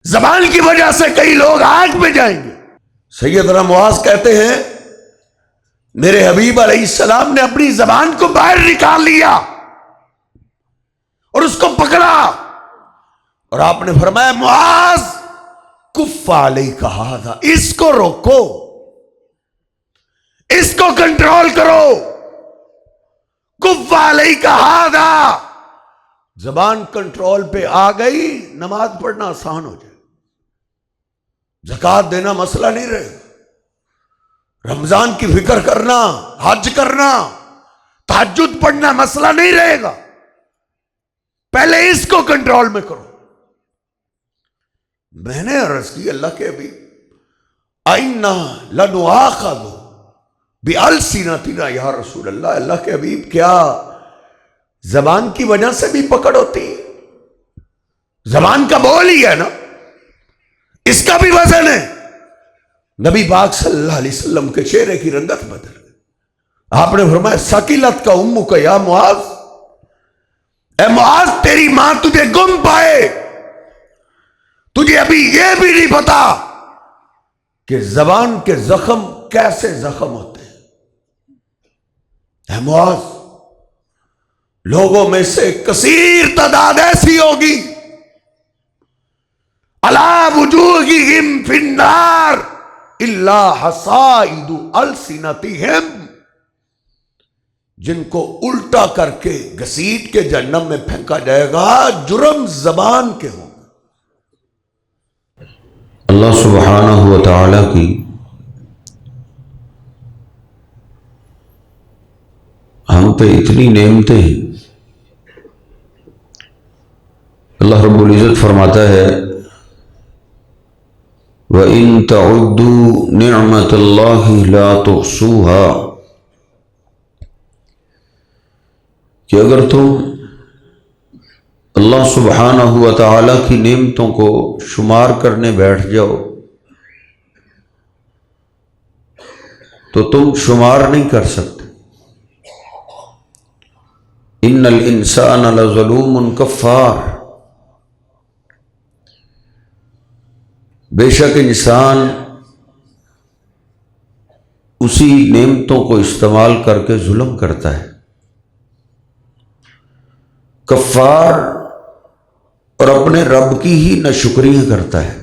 زبان کی وجہ سے کئی لوگ آگ میں جائیں گے۔ سیدنا معاذ کہتے ہیں میرے حبیب علیہ السلام نے اپنی زبان کو باہر نکال لیا اور اس کو پکڑا، اور آپ نے فرمایا معاذ کف علیک ھذا، اس کو روکو، اس کو کنٹرول کرو، کف علیک ھذا۔ زبان کنٹرول پہ آ گئی، نماز پڑھنا آسان ہو جائے، زکوٰۃ دینا مسئلہ نہیں رہے گا، رمضان کی فکر کرنا، حج کرنا، تہجد پڑھنا مسئلہ نہیں رہے گا۔ پہلے اس کو کنٹرول میں کرو۔ میں نے عرض کی اللہ کے حبیب اِنَّا لَنُؤَاخَذُ بِأَلْسِنَتِنَا یا رسول اللہ، اللہ کے حبیب کیا زبان کی وجہ سے بھی پکڑ ہوتی ہے؟ زبان کا بول ہی ہے نا، اس کا بھی وزن ہے۔ نبی پاک صلی اللہ علیہ وسلم کے چہرے کی رنگت بدل گئی۔ آپ نے فرمایا ثقلت کا امک یا معاذ، اے معاذ تیری ماں تجھے گم پائے، تجھے ابھی یہ بھی نہیں پتا کہ زبان کے زخم کیسے زخم ہوتے ہیں۔ اے معاذ لوگوں میں سے کثیر تعداد ایسی ہوگی علی وجوہہم فی النار الا حصائد السنتہم، جن کو الٹا کر کے گھسیٹ کے جہنم میں پھینکا جائے گا، جرم زبان کے ہوں۔ اللہ سبحانہ و تعالی کی ہم پہ اتنی نعمتیں ہیں۔ اللہ رب العزت فرماتا ہے وَإِن تَعُدُّوا نِعْمَةَ اللَّهِ لَا تُحْصُوهَا، کہ اگر تم اللہ سبحانہ و تعالی کی نعمتوں کو شمار کرنے بیٹھ جاؤ تو تم شمار نہیں کر سکتے۔ ان الانسان لظلوم کفار، بے شک انسان اسی نعمتوں کو استعمال کر کے ظلم کرتا ہے۔ کفار اور اپنے رب کی ہی ناشکریاں کرتا ہے۔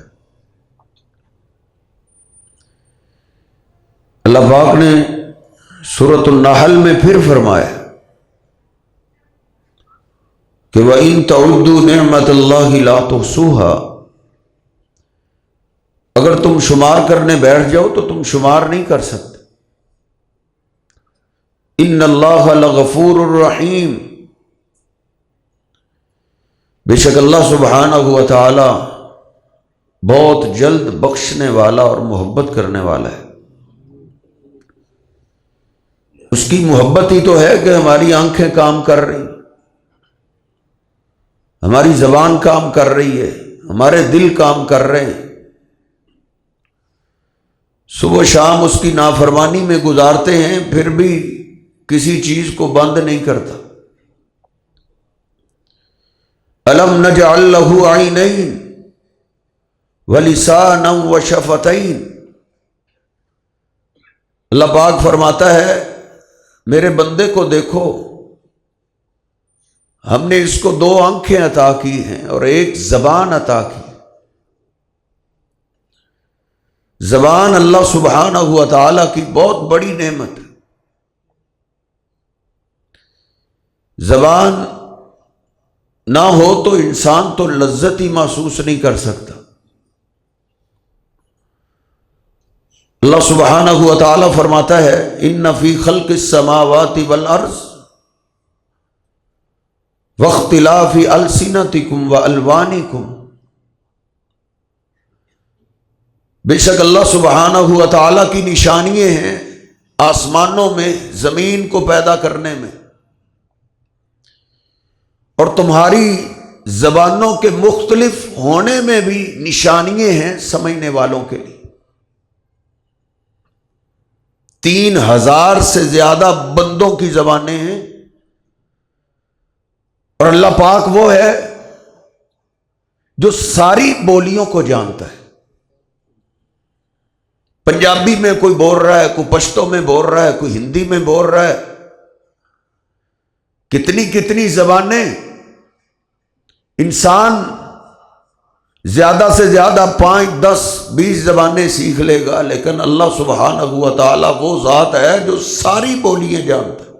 اللہ پاک نے سورۃ النحل میں پھر فرمایا کہ وَإِن تَعُدُّوا نِعْمَةَ اللَّهِ لَا تُحْصُوهَا، اگر تم شمار کرنے بیٹھ جاؤ تو تم شمار نہیں کر سکتے۔ ان اللہ لغفور الرحیم، بے شک اللہ سبحانہ و تعالی بہت جلد بخشنے والا اور محبت کرنے والا ہے۔ اس کی محبت ہی تو ہے کہ ہماری آنکھیں کام کر رہی، ہماری زبان کام کر رہی ہے، ہمارے دل کام کر رہے ہیں، صبح و شام اس کی نافرمانی میں گزارتے ہیں، پھر بھی کسی چیز کو بند نہیں کرتا۔ الم نجعل لہ عینین ولسانا وشفتین، اللہ پاک فرماتا ہے میرے بندے کو دیکھو، ہم نے اس کو 2 آنکھیں عطا کی ہیں اور 1 زبان عطا کی۔ زبان اللہ سبحانہ و تعالی کی بہت بڑی نعمت ہے۔ زبان نہ ہو تو انسان تو لذت ہی محسوس نہیں کر سکتا۔ اللہ سبحانہ و تعالی فرماتا ہے ان فی خلق السماوات والارض واختلاف السنتکم والوانکم، بے شک اللہ سبحانہ و تعالی کی نشانیاں ہیں آسمانوں میں، زمین کو پیدا کرنے میں، اور تمہاری زبانوں کے مختلف ہونے میں بھی نشانیاں ہیں سمجھنے والوں کے لیے۔ 3000 سے زیادہ بندوں کی زبانیں ہیں، اور اللہ پاک وہ ہے جو ساری بولیوں کو جانتا ہے. پنجابی میں کوئی بول رہا ہے، کوئی پشتو میں بول رہا ہے، کوئی ہندی میں بول رہا ہے. کتنی کتنی زبانیں انسان زیادہ سے زیادہ 5 10 20 زبانیں سیکھ لے گا، لیکن اللہ سبحانہ و تعالیٰ وہ ذات ہے جو ساری بولیاں جانتا ہے.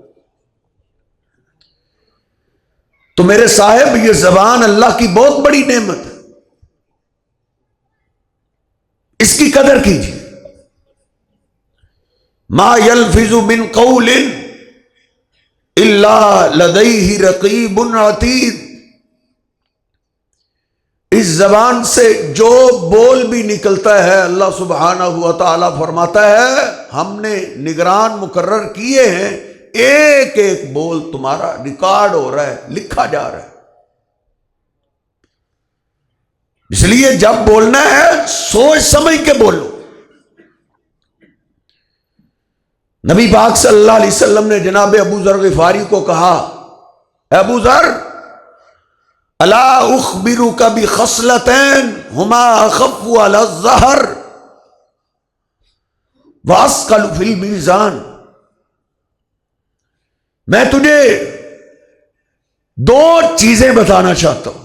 تو میرے صاحب، یہ زبان اللہ کی بہت بڑی نعمت ہے، اس کی قدر کیجیے. ما یلفظ من قول الا لدیہ رقیب عتید. اس زبان سے جو بول بھی نکلتا ہے، اللہ سبحانہ و تعالیٰ فرماتا ہے ہم نے نگران مقرر کیے ہیں، ایک ایک بول تمہارا ریکارڈ ہو رہا ہے، لکھا جا رہا ہے. اس لیے جب بولنا ہے سوچ سمجھ کے بولو. نبی پاک صلی اللہ علیہ وسلم نے جناب ابو ذر غفاری کو کہا، ابو ذر، الا اخبرک بخصلتین ہما اخف علی الظہر واثقل فی المیزان. میں تجھے 2 چیزیں بتانا چاہتا ہوں،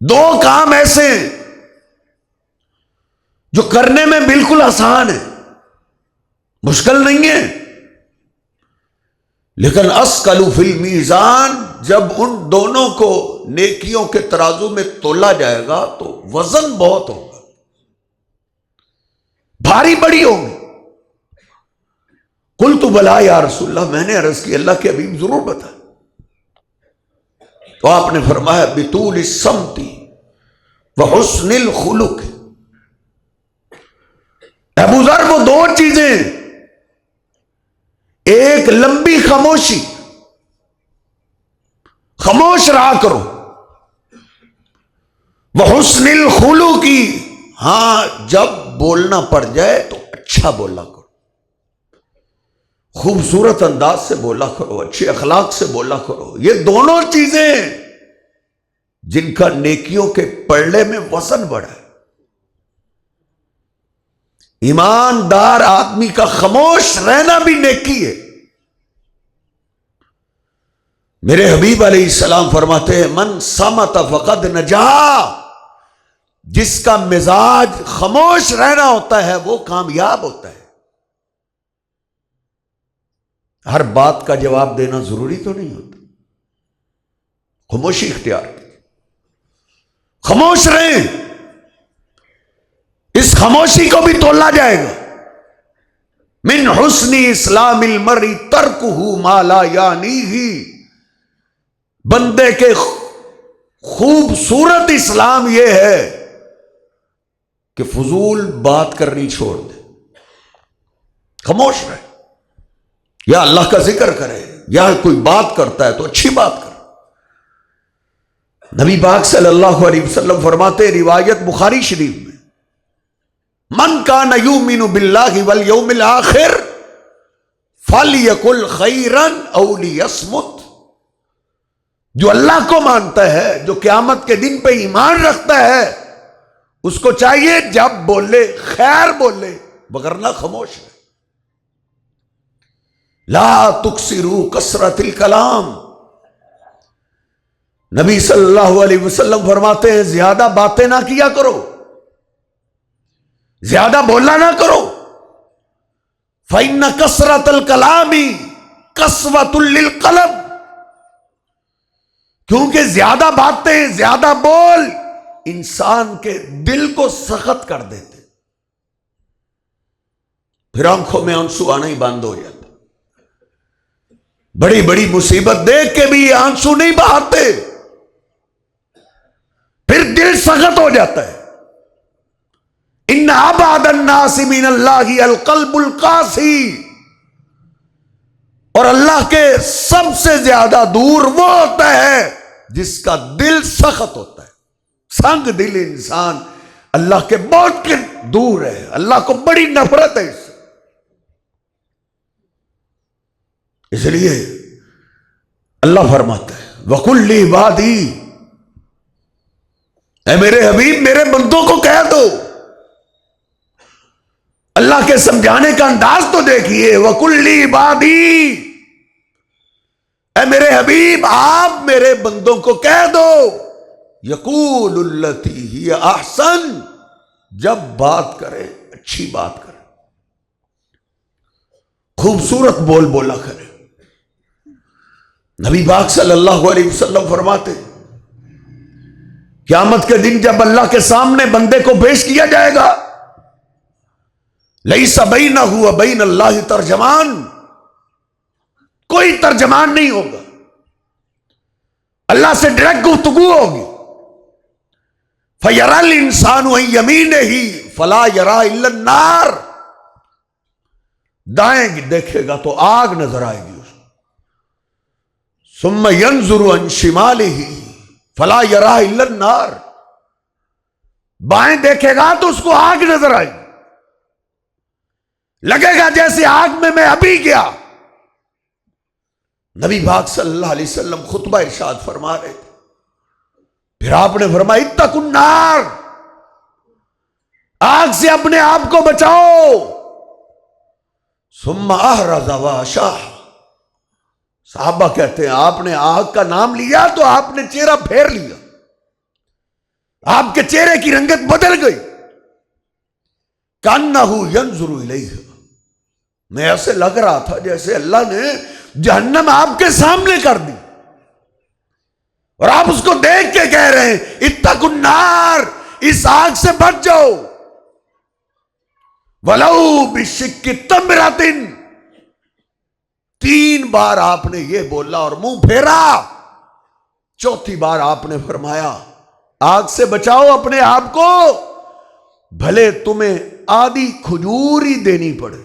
2 کام ایسے ہیں جو کرنے میں بالکل آسان ہے، مشکل نہیں ہے، لیکن اثقل فی المیزان، جب ان دونوں کو نیکیوں کے ترازو میں تولا جائے گا تو وزن بہت ہوگا، بھاری بڑی ہوگی. قلت بلا یا رسول اللہ، میں نے عرض کی اللہ کے حبیب ضرور بتا. تو آپ نے فرمایا بطول الصمت وحسن الخلق. ابو ذر، وہ 2 چیزیں، ایک لمبی خاموشی، خاموش رہا کرو، وحسن الخلق، ہاں جب بولنا پڑ جائے تو اچھا بولا کرو، خوبصورت انداز سے بولا کرو، اچھے اخلاق سے بولا کرو. یہ دونوں چیزیں جن کا نیکیوں کے پلڑے میں وزن بڑھا ہے. ایماندار آدمی کا خاموش رہنا بھی نیکی ہے. میرے حبیب علیہ السلام فرماتے ہیں من صمت فقد نجا. جس کا مزاج خاموش رہنا ہوتا ہے وہ کامیاب ہوتا ہے. ہر بات کا جواب دینا ضروری تو نہیں ہوتا، خاموشی اختیار کی، خاموش رہیں. اس خاموشی کو بھی تولا جائے گا. من حسن اسلام المرء ترکہ ما لا یعنیہ. بندے کے خوبصورت اسلام یہ ہے کہ فضول بات کرنی چھوڑ دے، خاموش رہے، یا اللہ کا ذکر کرے یا کوئی بات کرتا ہے تو اچھی بات کرے. نبی پاک صلی اللہ علیہ وسلم فرماتے، روایت بخاری شریف میں، من کان یؤمن باللہ والیوم الآخر فلیقل خیرا او لیصمت. جو اللہ کو مانتا ہے، جو قیامت کے دن پہ ایمان رکھتا ہے، اس کو چاہیے جب بولے خیر بولے، وگرنہ خاموش ہے. لا تکثروا کثرت الکلام. نبی صلی اللہ علیہ وسلم فرماتے ہیں زیادہ باتیں نہ کیا کرو، زیادہ بولنا نہ کرو. فإن کثرت الکلام قسوۃ للقلب. کیونکہ زیادہ باتیں، زیادہ بول انسان کے دل کو سخت کر دیتے، پھر آنکھوں میں آنسو آنا ہی بند ہو جاتا. بڑی بڑی مصیبت دیکھ کے بھی آنسو نہیں بہاتے، پھر دل سخت ہو جاتا ہے. ان ابعد الناس من اللہ القلب القاسی. اور اللہ کے سب سے زیادہ دور وہ ہوتا ہے جس کا دل سخت ہوتا ہے. سنگ دل انسان اللہ کے بہت دور ہے، اللہ کو بڑی نفرت ہے اس سے. اس لیے اللہ فرماتا ہے وَقُلْ لِعِبَادِي اے میرے حبیب میرے بندوں کو کہہ دو. اللہ کے سمجھانے کا انداز تو دیکھیے. وَقُلْ لِعِبَادِي، اے میرے حبیب آپ میرے بندوں کو کہہ دو یقول التی ہی احسن، جب بات کرے اچھی بات کرے، خوبصورت بول بولا کرے. نبی پاک صلی اللہ علیہ وسلم فرماتے قیامت کے دن جب اللہ کے سامنے بندے کو پیش کیا جائے گا، لیس بینہ وبین اللہ ترجمان، کوئی ترجمان نہیں ہوگا، اللہ سے ڈائریکٹ گفتگو ہوگی. فَيَرَى الْإِنسَانُ عَنْ يَمِينِهِ فَلَا يَرَى إِلَّا النَّارَ، دائیں دیکھے گا تو آگ نظر آئے گی اس کو. ثُمَّ يَنْظُرُ عَنْ شِمَالِهِ فَلَا يَرَى إِلَّا النَّارَ، بائیں دیکھے گا تو اس کو آگ نظر آئے گی، لگے گا جیسے آگ میں ابھی گیا. نبی پاک صلی اللہ علیہ وسلم خطبہ ارشاد فرما رہے تھے، پھر آپ نے فرمایا اتقوا النار، آگ سے اپنے آپ کو بچاؤ. ثم احرز واشاہ، صحابہ کہتے ہیں آپ نے آگ کا نام لیا تو آپ نے چہرہ پھیر لیا، آپ کے چہرے کی رنگت بدل گئی. کانہ ینظر الیہ، میں ایسے لگ رہا تھا جیسے اللہ نے جہنم آپ کے سامنے کر دی اور آپ اس کو دیکھ کے کہہ رہے ہیں اتقوا النار، اس آگ سے بچ جاؤ. وَلَوْ بِشِقِّ تَمْرَةٍ، 3 بار آپ نے یہ بولا اور منہ پھیرا. چوتھی بار آپ نے فرمایا آگ سے بچاؤ اپنے آپ کو، بھلے تمہیں آدھی کھجور ہی دینی پڑے،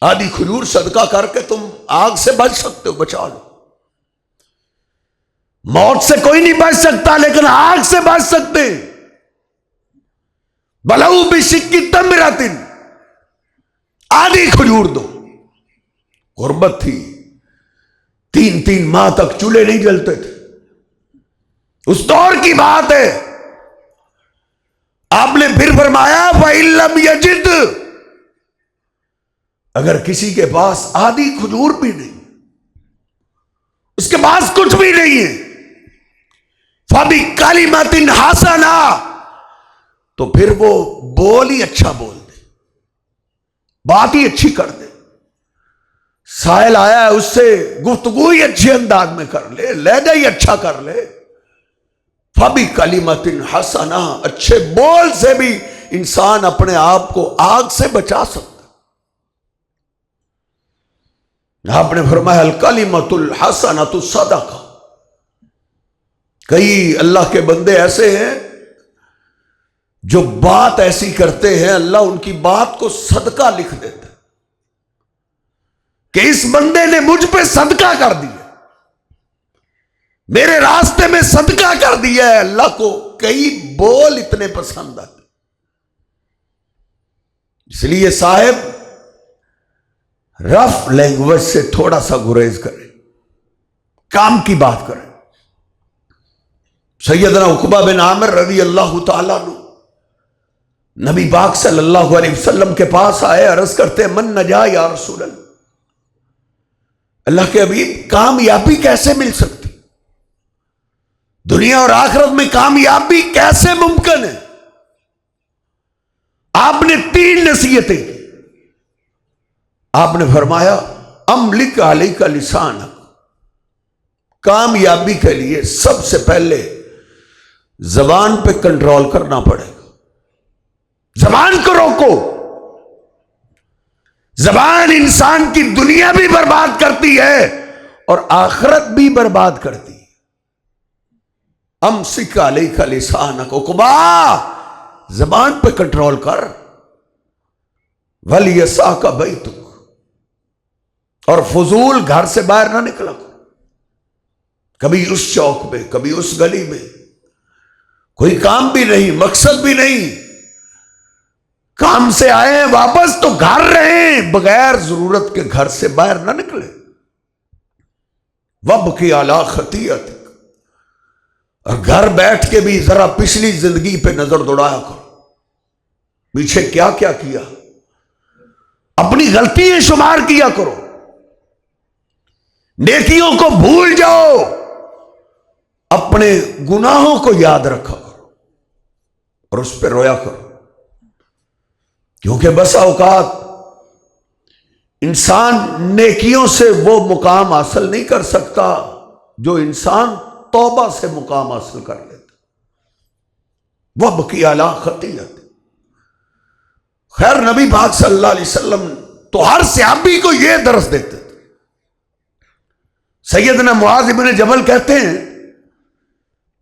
آدھی کھجور صدقہ کر کے تم آگ سے بچ سکتے ہو، بچا لو. موت سے کوئی نہیں بچ سکتا لیکن آگ سے بچ سکتے. بلو بشق تمرۃ، آدھی کھجور دو. غربت تھی، 3 ماہ تک چولہے نہیں جلتے تھے، اس دور کی بات ہے. آپ نے پھر فرمایا فَإِن لَّمْ يَجِدْ، اگر کسی کے پاس آدھی کھجور بھی نہیں، اس کے پاس کچھ بھی نہیں ہے، فَبِكَلِمَةٍ حَسَنَةٍ، تو پھر وہ بول ہی اچھا بول دے، بات ہی اچھی کر دے. سائل آیا ہے اس سے گفتگو ہی اچھے انداز میں کر لے، لہجہ ہی اچھا کر لے. فَبِكَلِمَةٍ حَسَنَةٍ، اچھے بول سے بھی انسان اپنے آپ کو آگ سے بچا سکتا. آپ نے فرمایا الکلمۃ الحسنۃ صدقہ. کئی اللہ کے بندے ایسے ہیں جو بات ایسی کرتے ہیں اللہ ان کی بات کو صدقہ لکھ دیتا ہے کہ اس بندے نے مجھ پہ صدقہ کر دیا، میرے راستے میں صدقہ کر دیا ہے. اللہ کو کئی بول اتنے پسند آتے، اس لیے صاحب رف لینگویج سے تھوڑا سا گریز کریں، کام کی بات کریں. سیدنا عقبہ بن عامر رضی اللہ تعالیٰ عنہ نبی پاک صلی اللہ علیہ وسلم کے پاس آئے، عرض کرتے من نجا یا رسول اللہ، اللہ کے حبیب کامیابی کیسے مل سکتی، دنیا اور آخرت میں کامیابی کیسے ممکن ہے؟ آپ نے 3 نصیحتیں کی. آپ نے فرمایا املک علیک لسانک، کامیابی کے لیے سب سے پہلے زبان پہ کنٹرول کرنا پڑے گا. زبان کو روکو، زبان انسان کی دنیا بھی برباد کرتی ہے اور آخرت بھی برباد کرتی ہے. امسک علیک لسانک، عقبہ زبان پہ کنٹرول کر. ولیسعک بیتک، اور فضول گھر سے باہر نہ نکلا کرو، کبھی اس چوک میں کبھی اس گلی میں، کوئی کام بھی نہیں، مقصد بھی نہیں، کام سے آئے ہیں واپس تو گھر رہیں، بغیر ضرورت کے گھر سے باہر نہ نکلے. وابکی علی خطیئتک، اور گھر بیٹھ کے بھی ذرا پچھلی زندگی پہ نظر دوڑایا کرو، پیچھے کیا کیا کیا، اپنی غلطیاں شمار کیا کرو، نیکیوں کو بھول جاؤ، اپنے گناہوں کو یاد رکھا کرو اور اس پہ رویا کرو، کیونکہ بسا اوقات انسان نیکیوں سے وہ مقام حاصل نہیں کر سکتا جو انسان توبہ سے مقام حاصل کر لیتا، وہ بقی اعلی خطیت۔ خیر نبی پاک صلی اللہ علیہ وسلم تو ہر صحابی کو یہ درس دیتے تھے۔ سیدنا معاذ بن جبل کہتے ہیں،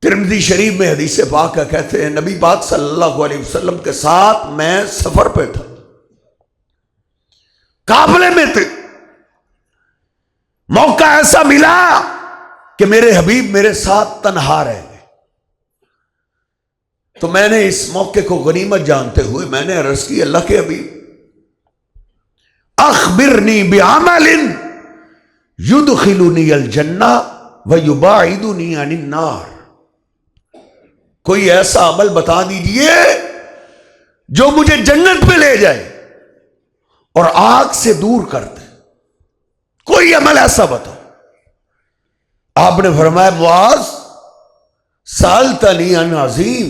ترمذی شریف میں حدیث پاک کا کہتے ہیں، نبی پاک صلی اللہ علیہ وسلم کے ساتھ میں سفر پہ تھا، قافلے میں تھے، موقع ایسا ملا کہ میرے حبیب میرے ساتھ تنہا رہ گئے، تو میں نے اس موقع کو غنیمت جانتے ہوئے میں نے عرض کی، اللہ کے حبیب اخبرنی بعمل یدخلنی الجنہ ویباعدنی عن النار، کوئی ایسا عمل بتا دیجئے جو مجھے جنت پہ لے جائے اور آگ سے دور کر دے، کوئی عمل ایسا بتاؤ۔ آپ نے فرمایا، معاذ سألتنی عن عظیم،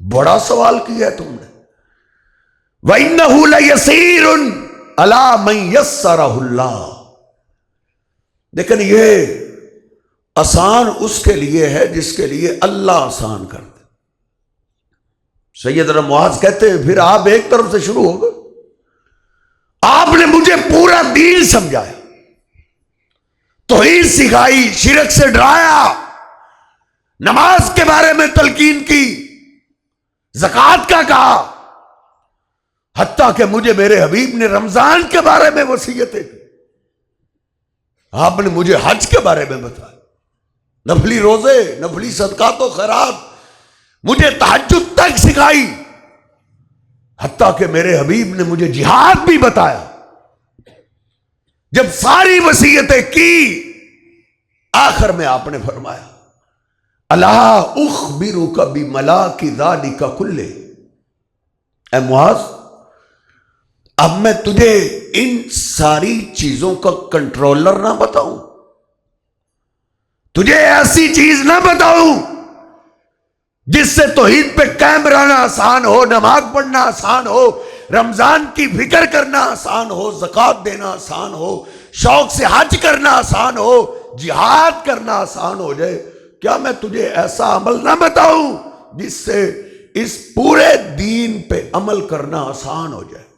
بڑا سوال کیا ہے تم نے، وَإِنَّهُ لَيَسِيرٌ عَلَى مَن يَسَّرَهُ اللَّهُ، لیکن یہ آسان اس کے لیے ہے جس کے لیے اللہ آسان کر دے۔ سیدنا معاذ کہتے ہیں، پھر آپ ایک طرف سے شروع ہو گئے، آپ نے مجھے پورا دین سمجھایا، توحید سکھائی، شرک سے ڈرایا، نماز کے بارے میں تلقین کی، زکوٰۃ کا کہا، حتیٰ کہ مجھے میرے حبیب نے رمضان کے بارے میں وصیتیں کی، آپ نے مجھے حج کے بارے میں بتایا، نفلی روزے، نفلی صدقات و خیرات، مجھے تہجد تک سکھائی، حتیٰ کہ میرے حبیب نے مجھے جہاد بھی بتایا۔ جب ساری وصیتیں کی، آخر میں آپ نے فرمایا، الا اخبرک بملاک ذلک کلہ، اے معاذ اب میں تجھے ان ساری چیزوں کا کنٹرولر نہ بتاؤں، تجھے ایسی چیز نہ بتاؤں جس سے توحید پہ قائم رہنا آسان ہو، نماز پڑھنا آسان ہو، رمضان کی فکر کرنا آسان ہو، زکوٰۃ دینا آسان ہو، شوق سے حج کرنا آسان ہو، جہاد کرنا آسان ہو جائے، کیا میں تجھے ایسا عمل نہ بتاؤں جس سے اس پورے دین پہ عمل کرنا آسان ہو جائے؟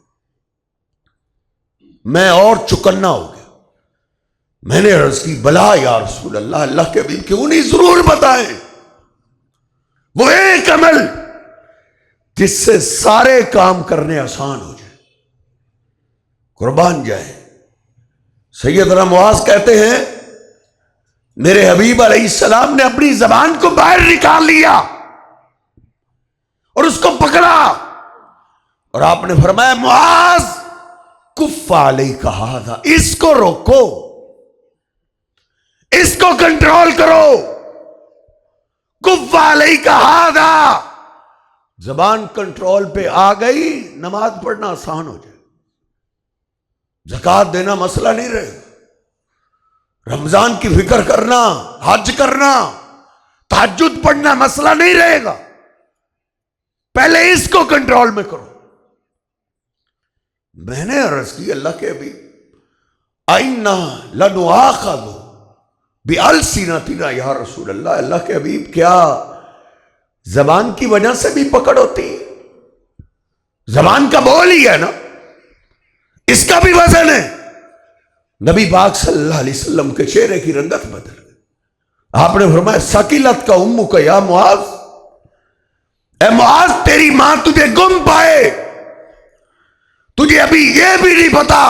میں اور چکنا ہو گیا، میں نے عرض کی، بلا یا رسول اللہ، اللہ کے حبیب کیوں نہیں، ضرور بتائیں وہ ایک عمل جس سے سارے کام کرنے آسان ہو جائے، قربان جائے۔ سیدنا معاذ کہتے ہیں، میرے حبیب علیہ السلام نے اپنی زبان کو باہر نکال لیا اور اس کو پکڑا، اور آپ نے فرمایا، معاذ کف علیک ھذا، اس کو روکو، اس کو کنٹرول کرو، کف علیک ھذا، زبان کنٹرول پہ آ گئی، نماز پڑھنا آسان ہو جائے، زکوٰۃ دینا مسئلہ نہیں رہے گا، رمضان کی فکر کرنا، حج کرنا، تہجد پڑھنا مسئلہ نہیں رہے گا، پہلے اس کو کنٹرول میں کرو۔ میں نے عرض کی، اللہ کے حبیب اِنَّا لَنُؤَاخَذُ بِأَلْسِنَتِنَا یا رسول اللہ، اللہ کے حبیب کیا زبان کی وجہ سے بھی پکڑ ہوتی ہے؟ زبان کا بول ہی ہے نا، اس کا بھی وزن ہے۔ نبی پاک صلی اللہ علیہ وسلم کے چہرے کی رنگت بدل گئی، آپ نے فرمایا، ثقلت کا امک یا معاذ، اے معاذ تیری ماں تجھے گم پائے، تجھے ابھی یہ بھی نہیں پتا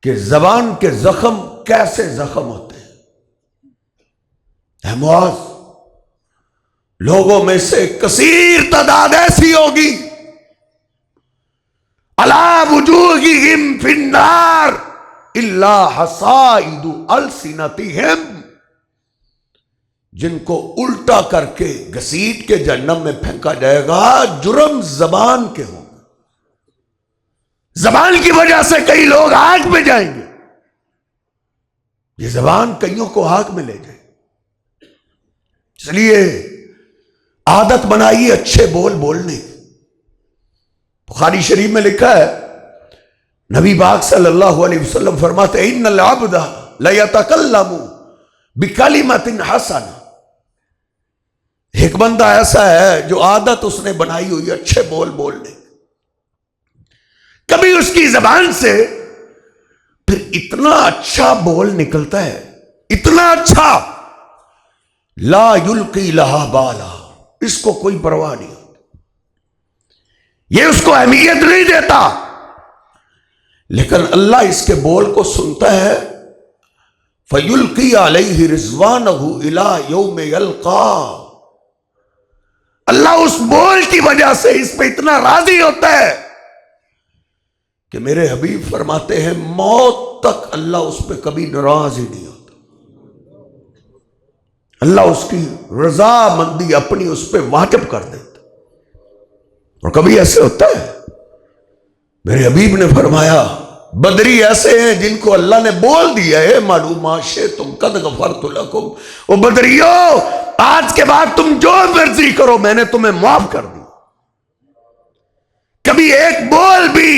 کہ زبان کے زخم کیسے زخم ہوتے ہیں۔ اے معاذ لوگوں میں سے کثیر تعداد ایسی ہوگی، علی وجوہہم فی النار الا حصائد السنتہم، جن کو الٹا کر کے گھسیٹ کے جہنم میں پھینکا جائے گا، جرم زبان کے ہوں گے. زبان کی وجہ سے کئی لوگ آگ میں جائیں گے. یہ زبان کئیوں کو آگ میں لے جائے. اس لیے عادت بنائیے اچھے بول بولنے کی. بخاری شریف میں لکھا ہے، نبی پاک صلی اللہ علیہ وسلم فرماتے ہیں ان العبد لیتکلم بکلمۃ حسنہ. ایک بندہ ایسا ہے جو عادت اس نے بنائی ہوئی اچھے بول بولنے. کبھی اس کی زبان سے پھر اتنا اچھا بول نکلتا ہے، اتنا اچھا، لا یلقی لہا بالا، اس کو کوئی پرواہ نہیں ہوتی، یہ اس کو اہمیت نہیں دیتا. لیکن اللہ اس کے بول کو سنتا ہے. فَيُلْقِي عَلَيْهِ رِضْوَانَهُ إِلَىٰ يَوْمِ يَلْقَىٰ. اللہ اس بول کی وجہ سے اس پہ اتنا راضی ہوتا ہے کہ میرے حبیب فرماتے ہیں موت تک اللہ اس پہ کبھی ناراض ہی نہیں ہوتا. اللہ اس کی رضا مندی اپنی اس پہ واجب کر دیتا. اور کبھی ایسے ہوتا ہے، میرے حبیب نے فرمایا بدری ایسے ہیں جن کو اللہ نے بول دیا ہے معلومات شئتم قد غفرت لکم. وہ بدریو، آج کے بعد تم جو مرضی کرو میں نے تمہیں معاف کر دی. کبھی ایک بول بھی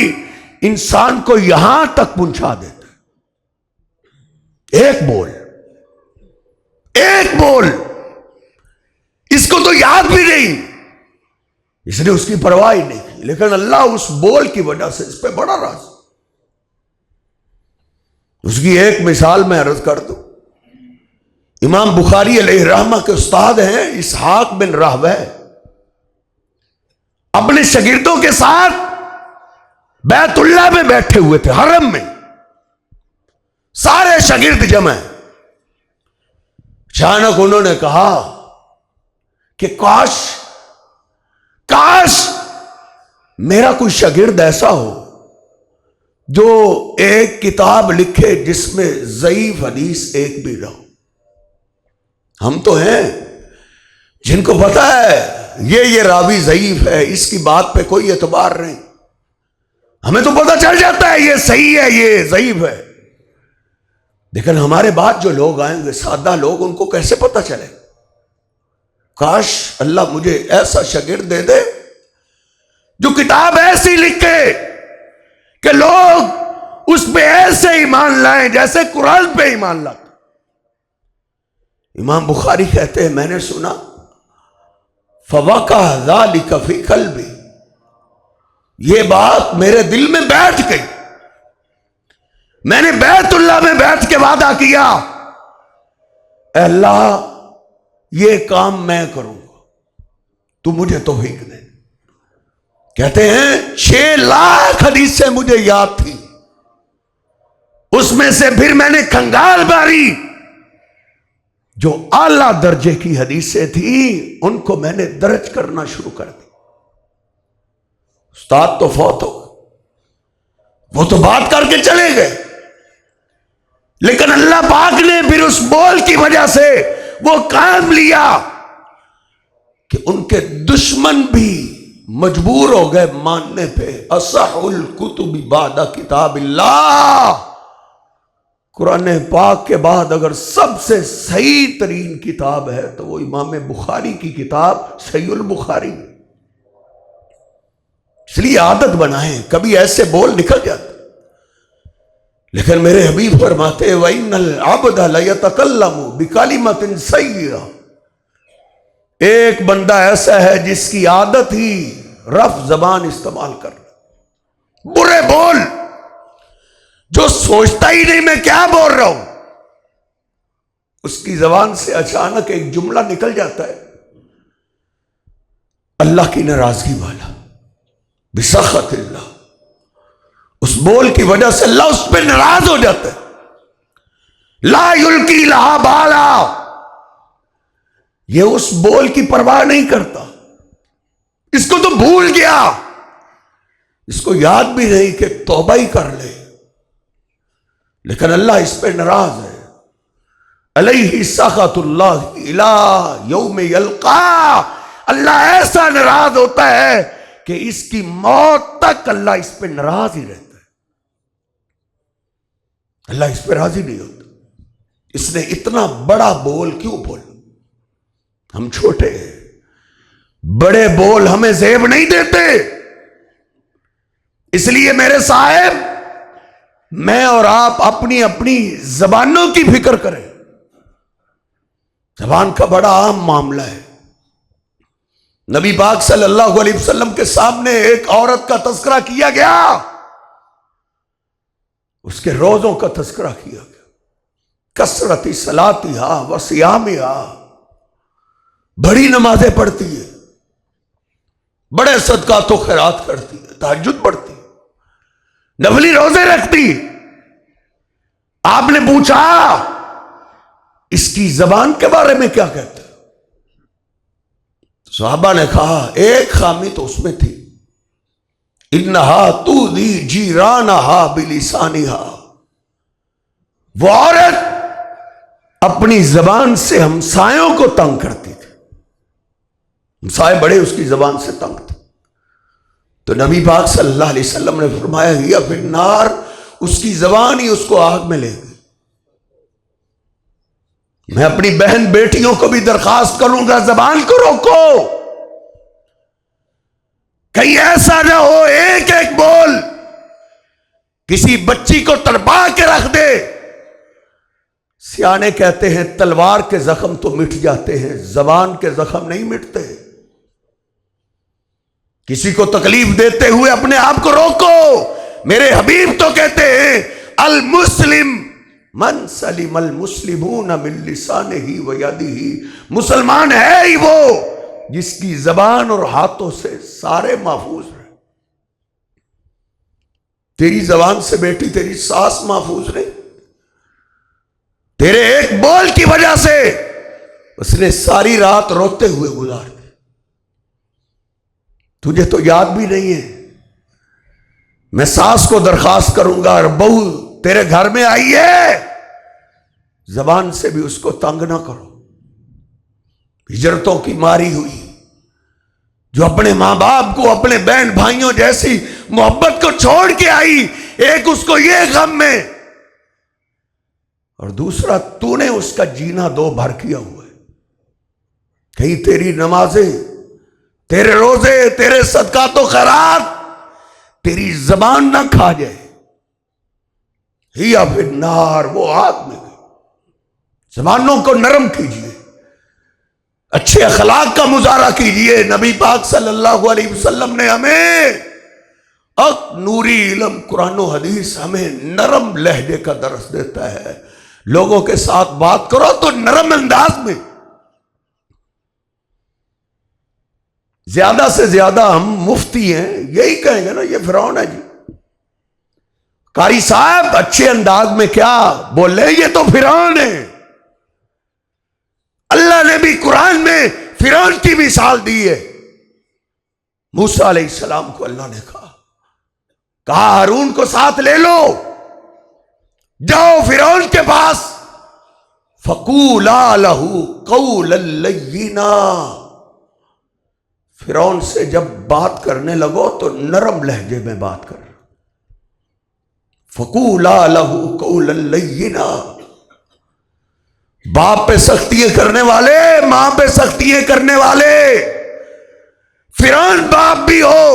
انسان کو یہاں تک پہنچا دیتا ہے. ایک بول، ایک بول، اس کو تو یاد بھی نہیں، اس نے اس کی پرواہ ہی نہیں کی. لیکن اللہ اس بول کی وجہ سے اس پہ بڑا راضی. اس کی ایک مثال میں عرض کر دوں. امام بخاری علیہ رحمہ کے استاد ہیں اسحاق بن راہویہ، اپنے شاگردوں کے ساتھ بیت اللہ میں بیٹھے ہوئے تھے، حرم میں سارے شاگرد جمع ہیں. اچانک انہوں نے کہا کہ کاش میرا کوئی شاگرد ایسا ہو جو ایک کتاب لکھے جس میں ضعیف حدیث ایک بھی نہ ہو. ہم تو ہیں جن کو پتا ہے یہ راوی ضعیف ہے، اس کی بات پہ کوئی اعتبار نہیں. ہمیں تو پتا چل جاتا ہے یہ صحیح ہے یہ ضعیف ہے. لیکن ہمارے بعد جو لوگ آئیں گے سادہ لوگ، ان کو کیسے پتا چلے؟ کاش اللہ مجھے ایسا شاگرد دے دے جو کتاب ایسی لکھے کہ لوگ اس پہ ایسے ایمان لائیں جیسے قرآن پہ ایمان لاتے. امام بخاری کہتے ہیں میں نے سنا فَوَقَعَ ذَلِكَ فِي قَلْبِي، یہ بات میرے دل میں بیٹھ گئی. میں نے بیت اللہ میں بیٹھ کے وعدہ کیا اے اللہ یہ کام میں کروں گا، تو مجھے توفیق دے. کہتے ہیں 6 لاکھ حدیثیں مجھے یاد تھی، اس میں سے پھر میں نے کھنگال ماری جو اعلیٰ درجے کی حدیثیں تھیں ان کو میں نے درج کرنا شروع کر دی. استاد تو فوت ہو، وہ تو بات کر کے چلے گئے، لیکن اللہ پاک نے پھر اس بول کی وجہ سے وہ کام لیا کہ ان کے دشمن بھی مجبور ہو گئے ماننے پہ. اصح الکتب بعد کتاب اللہ، قرآن پاک کے بعد اگر سب سے صحیح ترین کتاب ہے تو وہ امام بخاری کی کتاب صحیح البخاری. اس لیے عادت بنائیں، کبھی ایسے بول نکل جاتے. لیکن میرے حبیب فرماتے وَإِنَّ الْعَبْدَ لَيَتَكَلَّمُ بِكَلِمَةٍ سَيِّئَةٍ. ایک بندہ ایسا ہے جس کی عادت ہی رف زبان استعمال کرنا، برے بول، جو سوچتا ہی نہیں میں کیا بول رہا ہوں، اس کی زبان سے اچانک ایک جملہ نکل جاتا ہے اللہ کی ناراضگی والا، بسخط اللہ. اس بول کی وجہ سے اللہ اس پہ ناراض ہو جاتا ہے. لا یلقی لہا بالا، یہ اس بول کی پرواہ نہیں کرتا. اس کو تو بھول گیا، اس کو یاد بھی نہیں کہ توبہ ہی کر لے. لیکن اللہ اس پہ ناراض ہے. علیہ سخط اللہ الی یوم یلقا، اللہ ایسا ناراض ہوتا ہے کہ اس کی موت تک اللہ اس پہ ناراض ہی رہتا ہے، اللہ اس پہ راضی نہیں ہوتا۔ اس نے اتنا بڑا بول کیوں بولا؟ ہم چھوٹے ہیں، بڑے بول ہمیں زیب نہیں دیتے۔ اس لیے میرے صاحب، میں اور آپ اپنی اپنی زبانوں کی فکر کریں۔ زبان کا بڑا عام معاملہ ہے۔ نبی پاک صلی اللہ علیہ وسلم کے سامنے ایک عورت کا تذکرہ کیا گیا، اس کے روزوں کا تذکرہ کیا گیا، کثرت صلاتہا و صیامہا، بڑی نمازیں پڑھتی ہے، بڑے صدقات و خیرات کرتی ہے، تہجد پڑھتی ہے، نفلی روزے رکھتی ہے۔ آپ نے پوچھا اس کی زبان کے بارے میں کیا کہتے ہیں؟ صحابہ نے کہا ایک خامی تو اس میں تھی، انہا تؤذی جیرانہا بلسانہا، وہ عورت اپنی زبان سے ہمسایوں کو تنگ کرتی تھی، ہمسائے بڑے اس کی زبان سے تنگ تھے۔ تو نبی پاک صلی اللہ علیہ وسلم نے فرمایا ہی فی النار، اس کی زبان ہی اس کو آگ میں لے گئی۔ میں اپنی بہن بیٹیوں کو بھی درخواست کروں گا، زبان کو روکو، کہیں ایسا نہ ہو ایک ایک بول کسی بچی کو تڑپا کے رکھ دے۔ سیانے کہتے ہیں تلوار کے زخم تو مٹ جاتے ہیں، زبان کے زخم نہیں مٹتے۔ کسی کو تکلیف دیتے ہوئے اپنے آپ کو روکو۔ میرے حبیب تو کہتے ہیں المسلم من سلم المسلمون من لسانہ و یدہ، مسلمان ہے ہی وہ جس کی زبان اور ہاتھوں سے سارے محفوظ رہے۔ تیری زبان سے بیٹی تیری ساس محفوظ نہیں، تیرے ایک بول کی وجہ سے اس نے ساری رات روتے ہوئے گزار دی، تجھے تو یاد بھی نہیں ہے۔ میں ساس کو درخواست کروں گا، اور بہو تیرے گھر میں آئی ہے، زبان سے بھی اس کو تنگ نہ کرو۔ ہجرتوں کی ماری ہوئی، جو اپنے ماں باپ کو، اپنے بہن بھائیوں جیسی محبت کو چھوڑ کے آئی، ایک اس کو یہ غم میں، اور دوسرا تو نے اس کا جینا دو بھر کیا ہوا ہے۔ کہیں تیری نمازیں، تیرے روزے، تیرے صدقات و خیرات تیری زبان نہ کھا جائے۔ ہی فی النار، وہ آگ میں گئی۔ زبانوں کو نرم کیجئے، اچھے اخلاق کا مظاہرہ کیجئے۔ نبی پاک صلی اللہ علیہ وسلم نے ہمیں نوری علم قرآن و حدیث ہمیں نرم لہجے کا درس دیتا ہے۔ لوگوں کے ساتھ بات کرو تو نرم انداز میں۔ زیادہ سے زیادہ ہم مفتی ہیں یہی کہیں گے نا یہ فرعون ہے جی، قاری صاحب اچھے انداز میں کیا بولے، یہ تو فرعون ہے۔ اللہ نے بھی قرآن میں فرعون کی مثال دی ہے۔ موسیٰ علیہ السلام کو اللہ نے کہا ہارون کو ساتھ لے لو، جاؤ فرعون کے پاس، فَقُولَا لَهُ قَوْلًا لَيِّنًا، فرعون سے جب بات کرنے لگو تو نرم لہجے میں بات کر۔ فَقُولَا لَهُ قَوْلًا لَيِّنًا، باپ پہ سختیاں کرنے والے، ماں پہ سختیاں کرنے والے، فرعون باپ بھی ہو،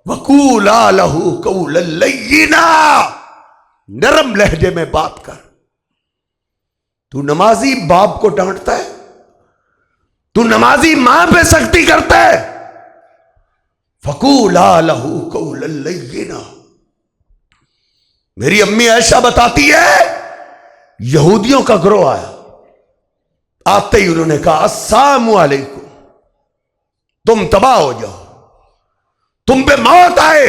وَقُولَا لَهُ قَوْلًا لَيِّنًا، نرم لہجے میں بات کر۔ تو نمازی باپ کو ڈانٹتا ہے، تو نمازی ماں پہ سختی کرتا ہے، فَقُولَا لَهُ قَوْلًا لَيِّنًا۔ میری امی عائشہ بتاتی ہے یہودیوں کا گروہ آیا، آتے ہی انہوں نے کہا السلام علیکم، تم تباہ ہو جاؤ، تم پہ موت آئے،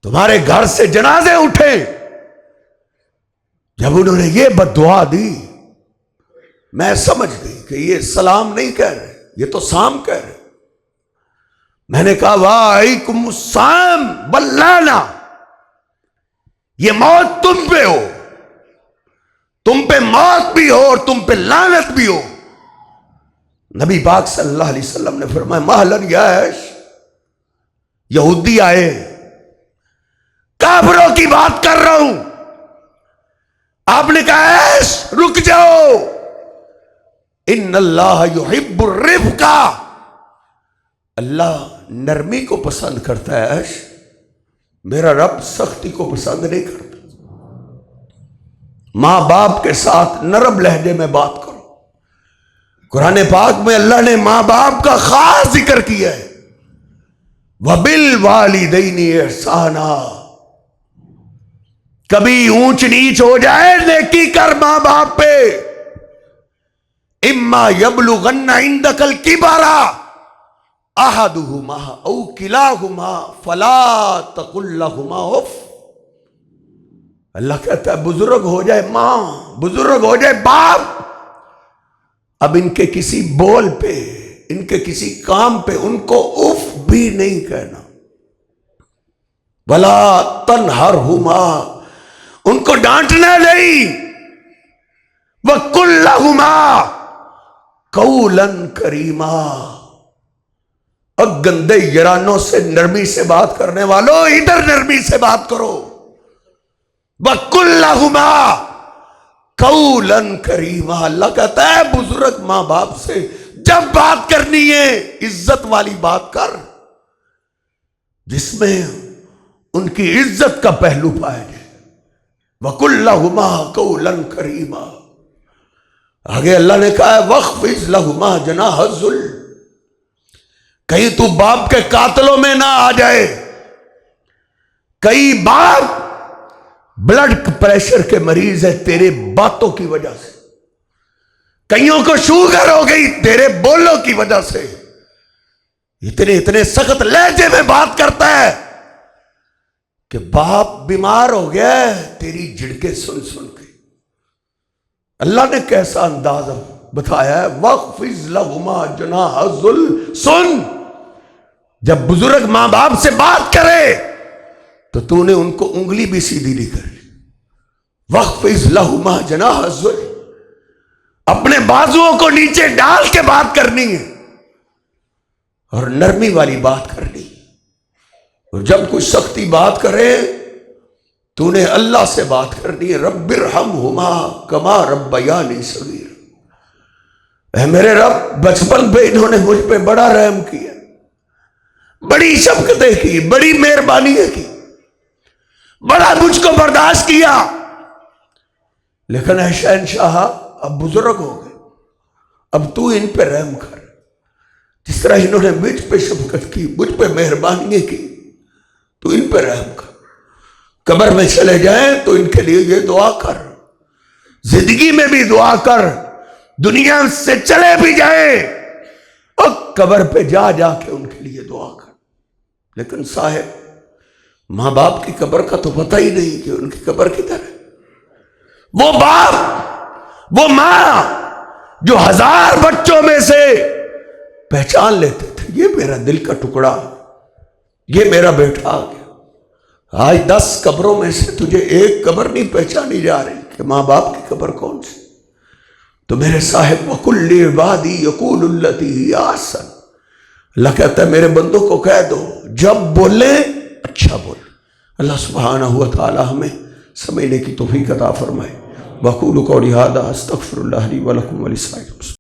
تمہارے گھر سے جنازے اٹھے۔ جب انہوں نے یہ بد دعا دی میں سمجھ گئی کہ یہ سلام نہیں کہہ رہے، یہ تو سام کہہ رہے۔ میں نے کہا وعلیکم السلام واللعنہ، یہ موت تم پہ ہو، تم پہ موت بھی ہو اور تم پہ لعنت بھی ہو۔ نبی پاک صلی اللہ علیہ وسلم نے فرمایا مہلن یا عیش، یہودی آئے، کافروں کی بات کر رہا ہوں، آپ نے کہا عیش رک جاؤ، ان اللہ یحب الرفق، اللہ نرمی کو پسند کرتا ہے عیش، میرا رب سختی کو پسند نہیں کرتا۔ ماں باپ کے ساتھ نرم لہجے میں بات کرو۔ قرآن پاک میں اللہ نے ماں باپ کا خاص ذکر کیا ہے، وَبِالْوَالِدَيْنِ إِحْسَانًا، کبھی اونچ نیچ ہو جائے نیکی کر ماں باپ پہ۔ اِمَّا يَبْلُغَنَّ عِنْدَكَ الْكِبَرَ أَحَدُهُمَا أَوْ كِلَاهُمَا فَلَا تَقُلْ لَهُمَا اُفٍّ، اللہ کہتا ہے بزرگ ہو جائے ماں، بزرگ ہو جائے باپ، اب ان کے کسی بول پہ، ان کے کسی کام پہ ان کو اف بھی نہیں کہنا۔ وَلَا تَنْهَرْهُمَا، ان کو ڈانٹنا نہیں۔ وَقُلْ لَهُمَا قَوْلًا كَرِيمًا، اور گندے یرانوں سے نرمی سے بات کرنے والوں ادھر نرمی سے بات کرو۔ وَقُلْ لَهُمَا قَوْلًا كَرِيمًا، اللہ کہتا ہے بزرگ ماں باپ سے جب بات کرنی ہے عزت والی بات کر، جس میں ان کی عزت کا پہلو پائے جائے۔ وَقُلْ لَهُمَا قَوْلًا كَرِيمًا، آگے اللہ نے کہا ہے وَاخْفِضْ لَهُمَا جَنَاحَ الذُّلِّ، کہیں تو باپ کے قاتلوں میں نہ آ جائے۔ کئی باپ بلڈ پریشر کے مریض ہے تیرے باتوں کی وجہ سے، کئیوں کو شوگر ہو گئی تیرے بولوں کی وجہ سے، اتنے سخت لہجے میں بات کرتا ہے کہ باپ بیمار ہو گیا ہے تیری جھڑکیں سن سن کے۔ اللہ نے کیسا انداز بتایا ہے، وَاخْفِضْ لَهُمَا جَنَاحَ الذُّلِّ، سن، جب بزرگ ماں باپ سے بات کرے تو نے ان کو انگلی بھی سیدھی نہیں کر لی۔ وَاخْفِضْ لَهُمَا جَنَاحَ الذُّلِّ، اپنے بازوؤں کو نیچے ڈال کے بات کرنی ہے اور نرمی والی بات کرنی ہے۔ اور جب کوئی سختی بات کرے تو نے اللہ سے بات کرنی ہے، رب ارحمہما کما ربیانی صغیر، اے میرے رب بچپن پہ انہوں نے مجھ پہ بڑا رحم کیا، بڑی شفقتیں کی، بڑی مہربانیاں کی، بڑا مجھ کو برداشت کیا، لیکن اے شہنشاہ اب بزرگ ہو گئے، اب تو ان پہ رحم کر، جس طرح انہوں نے مجھ پہ شفقت کی، مجھ پہ مہربانیاں کی، تو ان پہ رحم کر۔ قبر میں چلے جائیں تو ان کے لیے یہ دعا کر، زندگی میں بھی دعا کر، دنیا سے چلے بھی جائیں اور قبر پہ جا کے ان کے لیے دعا کر۔ لیکن صاحب ماں باپ کی قبر کا تو پتہ ہی نہیں کہ ان کی قبر کدھر ہے۔ وہ باپ، وہ ماں جو 1000 بچوں میں سے پہچان لیتے تھے یہ میرا دل کا ٹکڑا، یہ میرا بیٹا آ گیا، آج 10 قبروں میں سے تجھے ایک قبر نہیں پہچانی جا رہی کہ ماں باپ کی قبر کون سی۔ تو میرے صاحب وَقُلْ لِعِبَادِي يَقُولُ الَّتِي هِيَ أَحْسَنُ، اللہ کہتا ہے میرے بندوں کو کہہ دو جب بولے اچھا بول۔ اللہ سبحانہ وتعالی ہمیں سمجھنے کی توفیق عطا فرمائے۔ وَأَقُولُ قَوْلِي هَذَا أَسْتَغْفِرُ اللَّهَ لِي وَلَكُمْ وَلِسَائِرِ